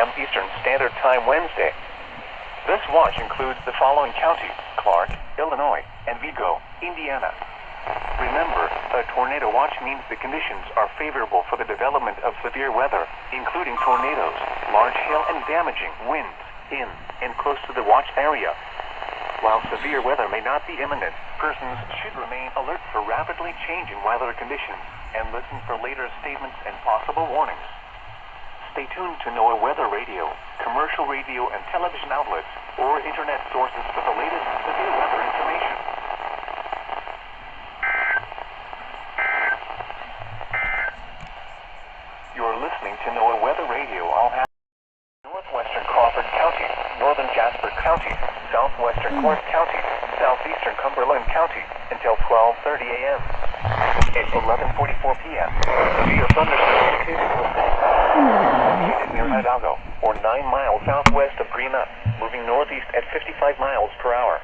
a.m. Eastern Standard Time Wednesday. This watch includes the following counties: Clark, Illinois, and Vigo, Indiana. Remember, a tornado watch means the conditions are favorable for the development of severe weather, including tornadoes, large hail, and damaging winds in and close to the watch area. While severe weather may not be imminent, persons should remain alert for rapidly changing weather conditions and listen for later statements and possible warnings. Stay tuned to NOAA Weather Radio, commercial radio and television outlets, or internet sources for the latest severe weather information. You're listening to NOAA Weather Radio. All northwestern Crawford County, northern Jasper County, southwestern Clark County, southeastern Cumberland County, until 12:30 a.m. At 11:44 p.m., severe thunderstorms located near Hidalgo, or 9 miles southwest of Green Up, moving northeast at 55 miles per hour.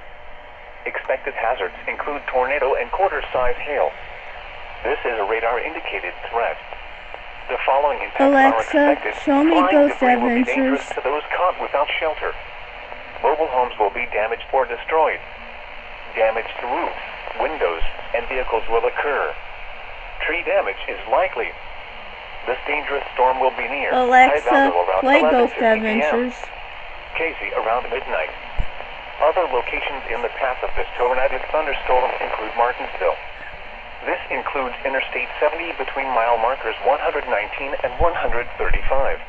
Expected hazards include tornado and quarter-size hail. This is a radar-indicated threat. The following impacts are expected. Show me Ghost Flying debris will be Adventures. dangerous to those caught without shelter. Mobile homes will be damaged or destroyed. Damage to roofs, windows, and vehicles will occur. Tree damage is likely. This dangerous storm will be near Alexa, Hidalgo around play 11:50 Ghost p.m. Adventures. Casey around midnight. Other locations in the path of this tornadic thunderstorm include Martinsville. This includes Interstate 70 between mile markers 119 and 135.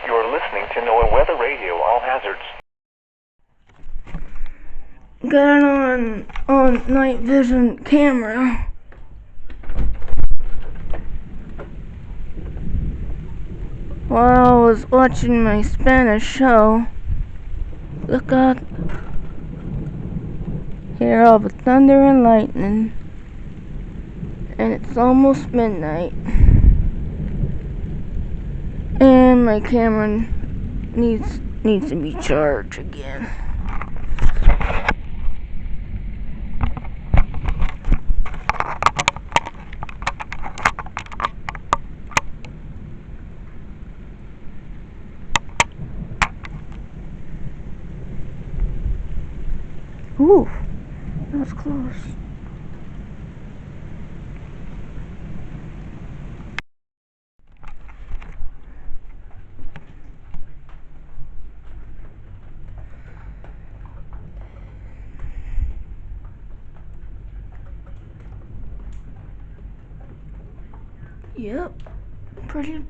You're listening to NOAA Weather Radio, all hazards. Got it on night vision camera. While I was watching my Spanish show, look out, hear all the thunder and lightning, and it's almost midnight, and my camera needs to be charged again. Ooh, that was close. Yep, pretty.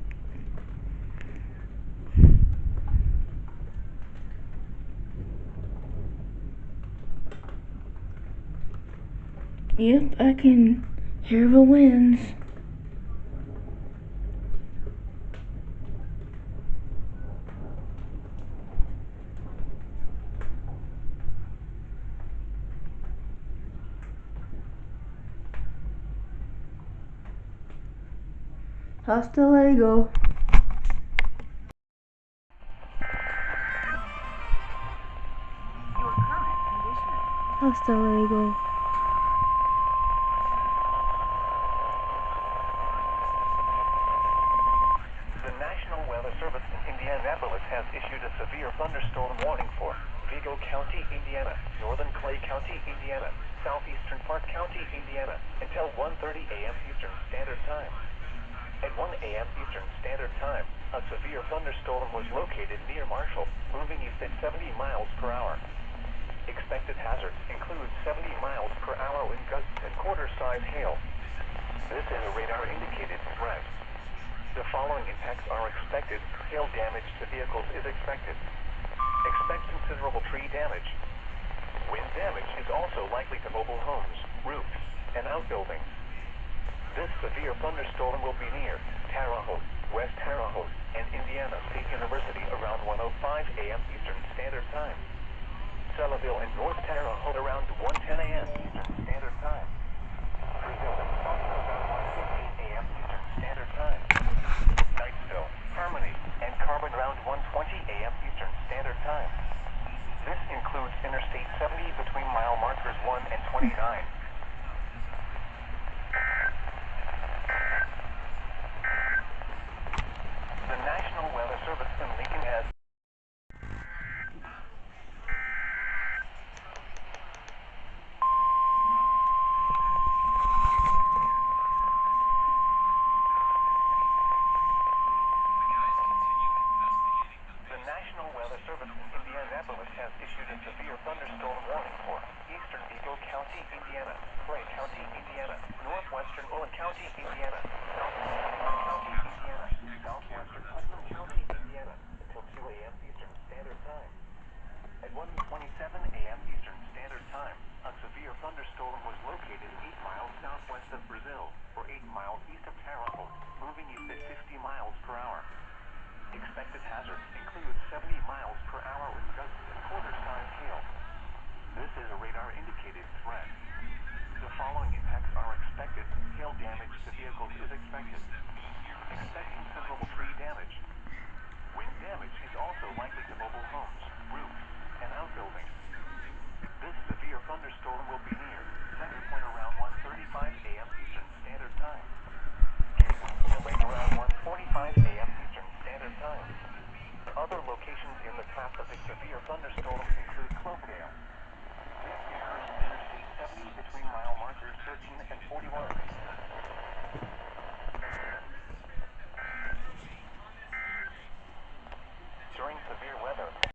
Yep, I can hear the winds. Hasta luego. Hasta luego. Service in Indianapolis has issued a severe thunderstorm warning for Vigo County, Indiana, northern Clay County, Indiana, southeastern Park County, Indiana, until 1:30 a.m. Eastern Standard Time. At 1 a.m. Eastern Standard Time, a severe thunderstorm was located near Marshall, moving east at 70 miles per hour. Expected hazards include 70 miles per hour wind gusts and quarter-size hail. This is a radar-indicated threat. The following impacts are expected. Hail damage to vehicles is expected. Expect considerable tree damage. Wind damage is also likely to mobile homes, roofs, and outbuildings. This severe thunderstorm will be near Terre Haute, West Terre Haute, and Indiana State University around 1:05 a.m. Eastern Standard Time. Selleville and North Terre Haute around 1:10 a.m. Eastern Standard Time. Brazil and Salta around 1:15 a.m. Eastern Standard Time. Knightsville, Harmony, and Carbon around 1:20 a.m. Eastern Standard Time. This includes Interstate 70 between mile markers 1 and 29. a severe thunderstorm warning for eastern Vigo County, Indiana, Clay County, Indiana, northwestern Owen County, Indiana, southeastern Park County, Indiana, southwestern Putnam County, Indiana, until 2 a.m. Eastern Standard Time. At 1:27 a.m. Eastern Standard Time, a severe thunderstorm was located 8 miles southwest of Brazil, or 8 miles east of Taranto, moving east at 60 miles per hour. Expected hazards include 70 miles per hour with gusts and quarter-size hail. This is a radar-indicated threat. The following impacts are expected. Hail damage to vehicles is expected. Expect considerable tree damage. Wind damage is also likely to mobile homes, roofs, and outbuildings. This severe thunderstorm will be near center point around 1:35 a.m. Eastern Standard Time. Gateway rate around 1:45 a.m. Eastern Standard Time. Other locations in the path of the severe thunderstorm include Cloverdale. This is Interstate 70 between mile markers 13 and 41. During severe weather,